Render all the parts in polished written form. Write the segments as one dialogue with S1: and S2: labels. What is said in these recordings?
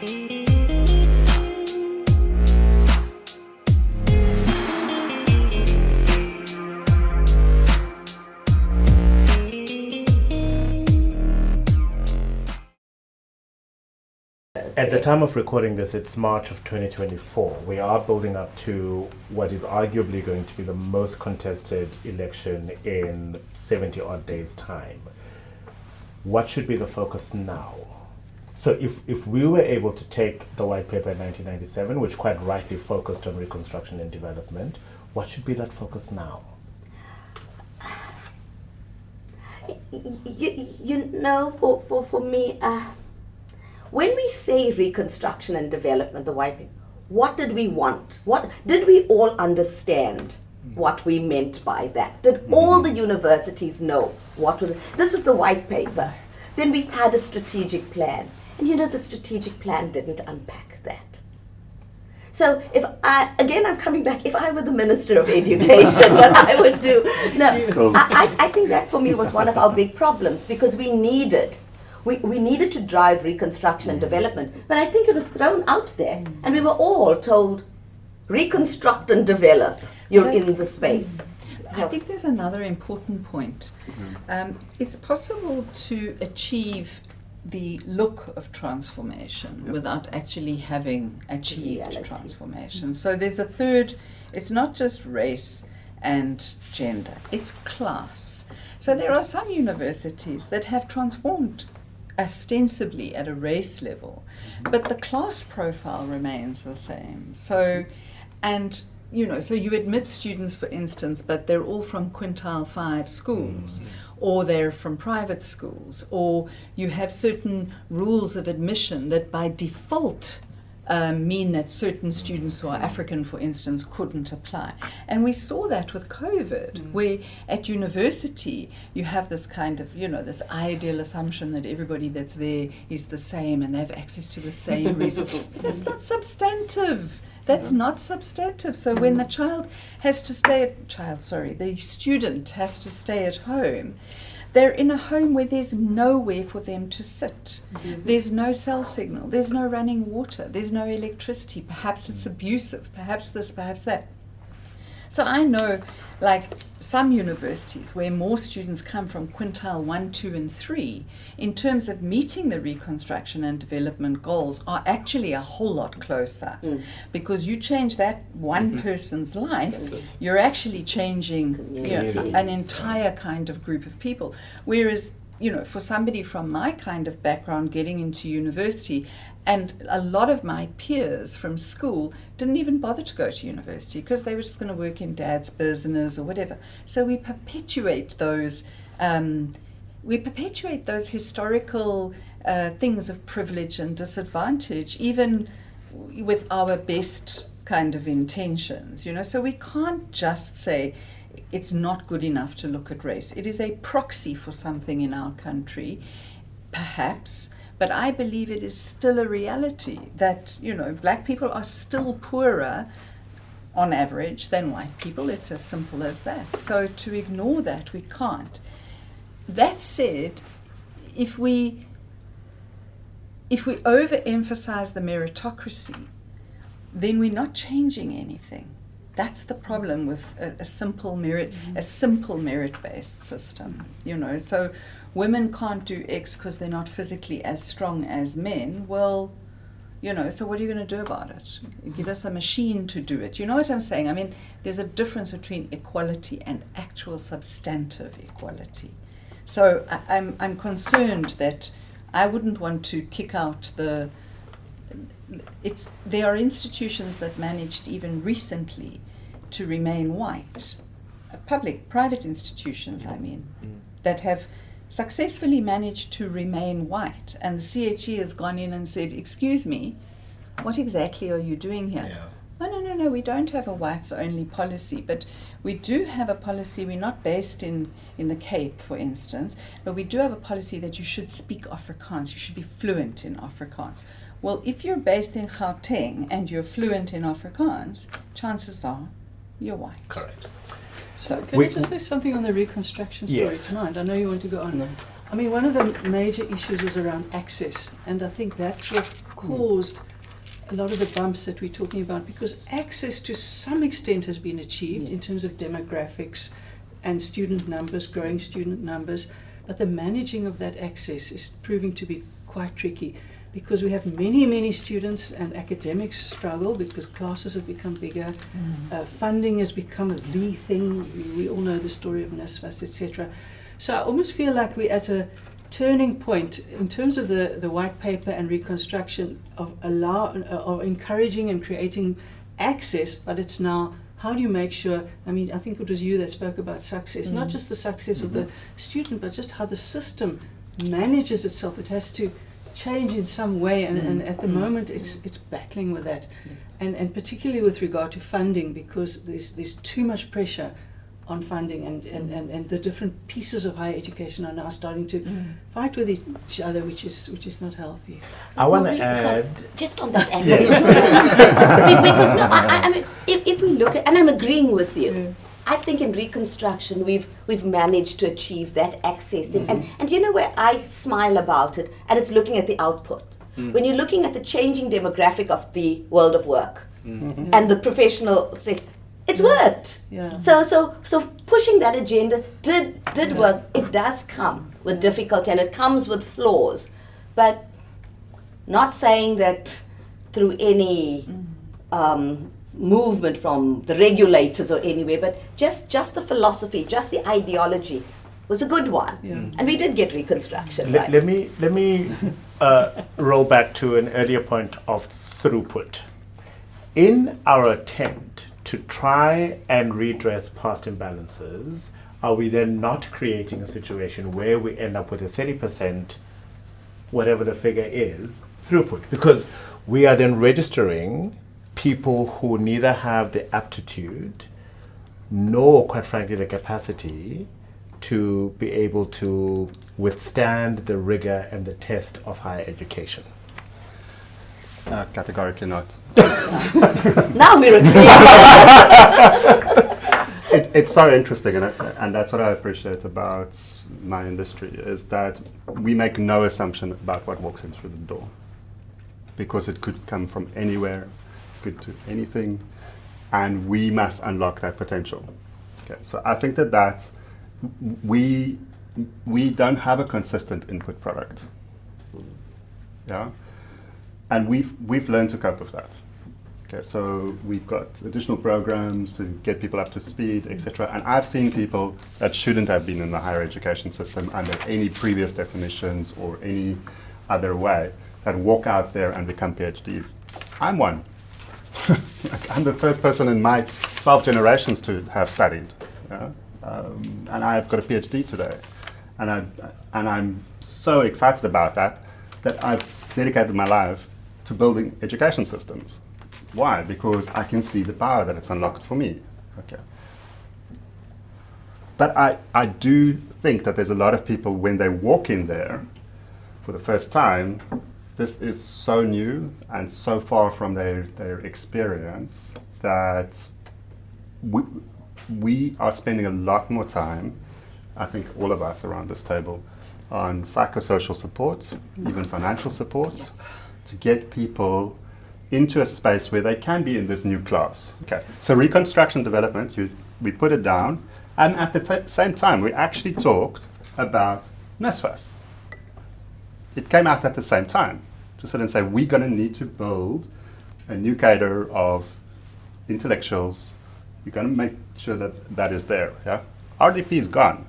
S1: At the time of recording this, it's March of 2024. We are building up to what is arguably going to be the most contested election in 70 odd days' time. What should be the focus now? So if we were able to take the white paper in 1997, which quite rightly focused on Reconstruction and Development, what should be that focus now?
S2: You know, for me, when we say Reconstruction and Development, the white paper, what did we want? What did we all understand what we meant by that? Did all the universities know what was this was the white paper? Then we had a strategic plan. And you know, the strategic plan didn't unpack that. So I'm coming back, if I were the Minister of Education, what I would do. No, cool. I think that for me was one of our big problems, because we needed to drive Reconstruction and Development, but I think it was thrown out there, and we were all told, reconstruct and develop, you're in the space.
S3: I think there's another important point. It's possible to achieve the look of transformation without actually having achieved transformation. So there's a third, it's not just race and gender, it's class. So there are some universities that have transformed ostensibly at a race level, but the class profile remains the same. So, and so you admit students, for instance, but they're all from quintile 5 schools, or they're from private schools, or you have certain rules of admission that by default mean that certain students who are African, for instance, couldn't apply. And we saw that with COVID, where at university you have this kind of, this ideal assumption that everybody that's there is the same and they have access to the same resources. That's not substantive. That's not substantive. So when the the student has to stay at home, they're in a home where there's nowhere for them to sit. There's no cell signal, there's no running water, there's no electricity, perhaps it's abusive, perhaps this, perhaps that. So I know, like, some universities where more students come from quintile 1, 2, and 3, in terms of meeting the Reconstruction and Development goals, are actually a whole lot closer. Because you change that one person's life, you're actually changing an entire kind of group of people. Whereas, for somebody from my kind of background getting into university, and a lot of my peers from school didn't even bother to go to university because they were just going to work in dad's business or whatever. So we perpetuate those historical things of privilege and disadvantage, even with our best kind of intentions. So we can't just say it's not good enough to look at race. It is a proxy for something in our country, perhaps. But I believe it is still a reality that, black people are still poorer on average than white people. It's as simple as that. So to ignore that, we can't. That said, if we overemphasize the meritocracy, then we're not changing anything. That's the problem with a simple merit-based system. So women can't do X because they're not physically as strong as men. Well, so what are you going to do about it? Give us a machine to do it. You know what I'm saying? I mean, there's a difference between equality and actual substantive equality. So I'm concerned that I wouldn't want to kick out there are institutions that managed even recently to remain white, private institutions, that have successfully managed to remain white. And the CHE has gone in and said, excuse me, what exactly are you doing here? Oh, no, we don't have a whites-only policy, but we do have a policy. We're not based in the Cape, for instance, but we do have a policy that you should speak Afrikaans. You should be fluent in Afrikaans. Well, if you're based in Gauteng and you're fluent in Afrikaans, chances are you're white.
S1: Correct.
S4: So can I just say something on the reconstruction story tonight? I know you want to go on. I mean, one of the major issues was around access, and I think that's what caused a lot of the bumps that we're talking about, because access to some extent has been achieved in terms of demographics and student numbers, growing student numbers, but the managing of that access is proving to be quite tricky, because we have many students and academics struggle because classes have become bigger, funding has become the thing. We all know the story of NSFAS, etc. So I almost feel like we're at a turning point in terms of the white paper and reconstruction of encouraging and creating access, but it's now, how do you make sure, I mean, I think it was you that spoke about success, not just the success of the student, but just how the system manages itself. It has to change in some way, and at the moment it's battling with that, and particularly with regard to funding, because there's too much pressure on funding, and the different pieces of higher education are now starting to fight with each other, which is not healthy.
S1: I want to add,
S2: just on that access, because no, I mean, if we look at, and I'm agreeing with you, I think in Reconstruction we've managed to achieve that access thing, and you know where I smile about it, and it's looking at the output. When you're looking at the changing demographic of the world of work and the professional sector, it's worked.
S4: Yeah.
S2: So pushing that agenda did work. It does come with difficulty, and it comes with flaws, but not saying that through any movement from the regulators or anywhere, but just the philosophy, just the ideology was a good one, and we did get Reconstruction. Right.
S1: let me roll back to an earlier point of throughput. In our attempt to try and redress past imbalances, are we then not creating a situation where we end up with a 30%, whatever the figure is, throughput? Because we are then registering people who neither have the aptitude nor, quite frankly, the capacity to be able to withstand the rigor and the test of higher education.
S5: Categorically not.
S2: Now we're agreeing.
S5: It's so interesting, and that's what I appreciate about my industry, is that we make no assumption about what walks in through the door, because it could come from anywhere, could do anything, and we must unlock that potential. Okay, so I think that we don't have a consistent input product. Yeah. And we've learned to cope with that. Okay, so we've got additional programs to get people up to speed, etc. And I've seen people that shouldn't have been in the higher education system under any previous definitions or any other way that walk out there and become PhDs. I'm one. I'm the first person in my 12 generations to have studied, and I've got a PhD today, and I'm so excited about that I've dedicated my life to building education systems. Why? Because I can see the power that it's unlocked for me. Okay. But I do think that there's a lot of people, when they walk in there for the first time, this is so new and so far from their experience that we are spending a lot more time, I think all of us around this table, on psychosocial support, even financial support, to get people into a space where they can be in this new class. Okay, so Reconstruction Development, we put it down, and at the same time, we actually talked about NSFAS. It came out at the same time to sit and say, we're going to need to build a new cadre of intellectuals. We're going to make sure that that is there. Yeah, RDP is gone.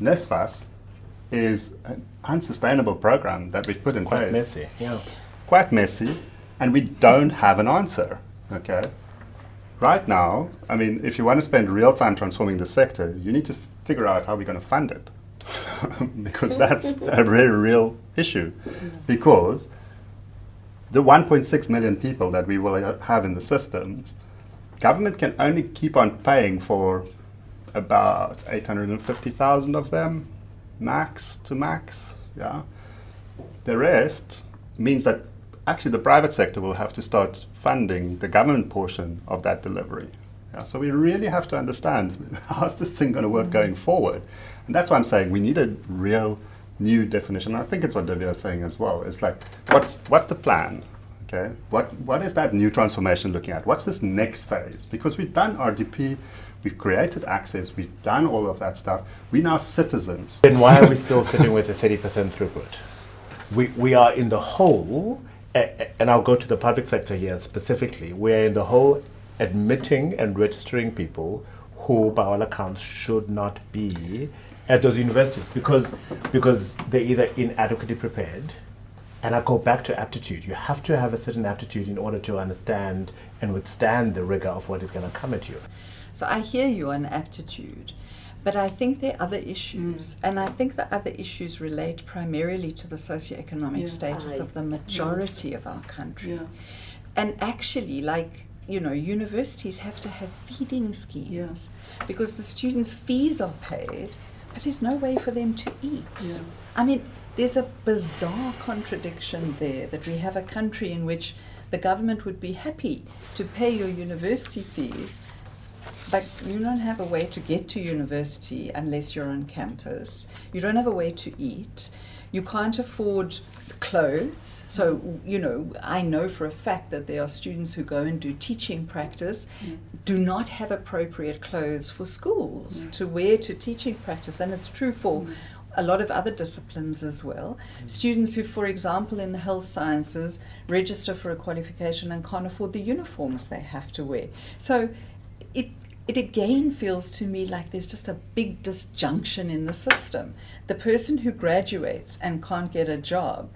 S5: NSFAS is an unsustainable program that we've put in place.
S1: Quite messy, yeah.
S5: Quite messy, and we don't have an answer, okay? Right now, I mean, if you want to spend real time transforming the sector, you need to figure out how we're going to fund it. Because that's a very real issue. Because the 1.6 million people that we will have in the system, government can only keep on paying for about 850,000 of them, max to max, yeah. The rest means that actually the private sector will have to start funding the government portion of that delivery. Yeah, so we really have to understand how's this thing going to work going forward. And that's why I'm saying we need a real new definition. I think it's what Divya is saying as well. It's like, what's the plan? Okay, what is that new transformation looking at? What's this next phase? Because we've done RDP, we've created access, we've done all of that stuff. We're now citizens.
S1: Then why are we still sitting with a 30% throughput? We are in the hole, and I'll go to the public sector here specifically, we're in the hole admitting and registering people who, by all accounts, should not be at those universities because they're either inadequately prepared. And I go back to aptitude. You have to have a certain aptitude in order to understand and withstand the rigor of what is going to come at you.
S3: So I hear you on aptitude, but I think there are other issues. And I think the other issues relate primarily to the socioeconomic status of the majority of our country. And actually, like, you know, universities have to have feeding schemes because the students' fees are paid, but there's no way for them to eat. I mean, there's a bizarre contradiction there that we have a country in which the government would be happy to pay your university fees, but you don't have a way to get to university unless you're on campus. You don't have a way to eat. You can't afford clothes. So, you know, I know for a fact that there are students who go and do teaching practice, do not have appropriate clothes for schools to wear to teaching practice. And it's true for a lot of other disciplines as well. Students who, for example, in the health sciences, register for a qualification and can't afford the uniforms they have to wear. So it again feels to me like there's just a big disjunction in the system. The person who graduates and can't get a job.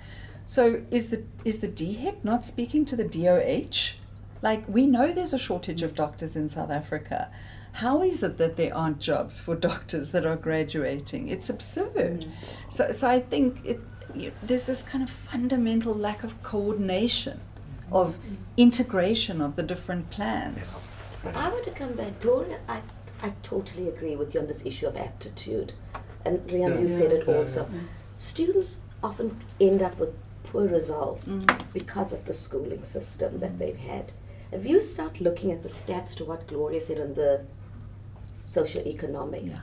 S3: So is the DHEC not speaking to the DOH? Like, we know there's a shortage of doctors in South Africa. How is it that there aren't jobs for doctors that are graduating? It's absurd. So I think there's this kind of fundamental lack of coordination, of integration of the different plans.
S2: I want to come back. Gloria, I totally agree with you on this issue of aptitude. And Rian, you said it also. Students often end up with poor results because of the schooling system that they've had. If you start looking at the stats to what Gloria said on the socioeconomic,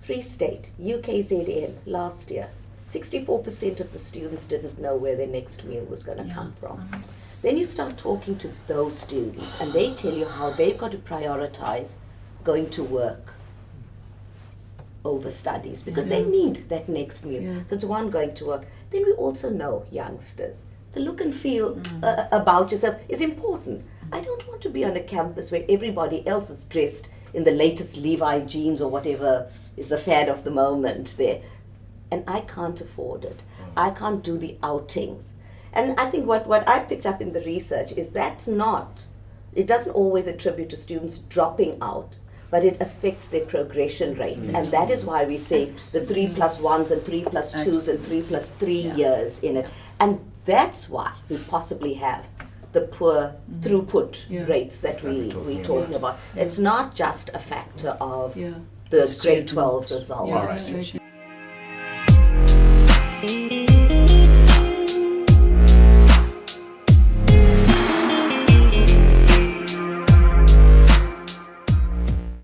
S2: Free State, UKZN last year, 64% of the students didn't know where their next meal was going to come from. Then you start talking to those students and they tell you how they've got to prioritize going to work over studies because they need that next meal. So it's one, going to work. Then we also know, youngsters, the look and feel about yourself is important. I don't want to be on a campus where everybody else is dressed in the latest Levi jeans or whatever is the fad of the moment there. And I can't afford it. I can't do the outings. And I think what I picked up in the research is it doesn't always attribute to students dropping out, but it affects their progression rates. And that is why we say the 3+1s and 3+2s and 3+3 years in it. And that's why we possibly have the poor throughput rates that we're talking about. It's not just a factor of the grade 12 results.
S1: All right.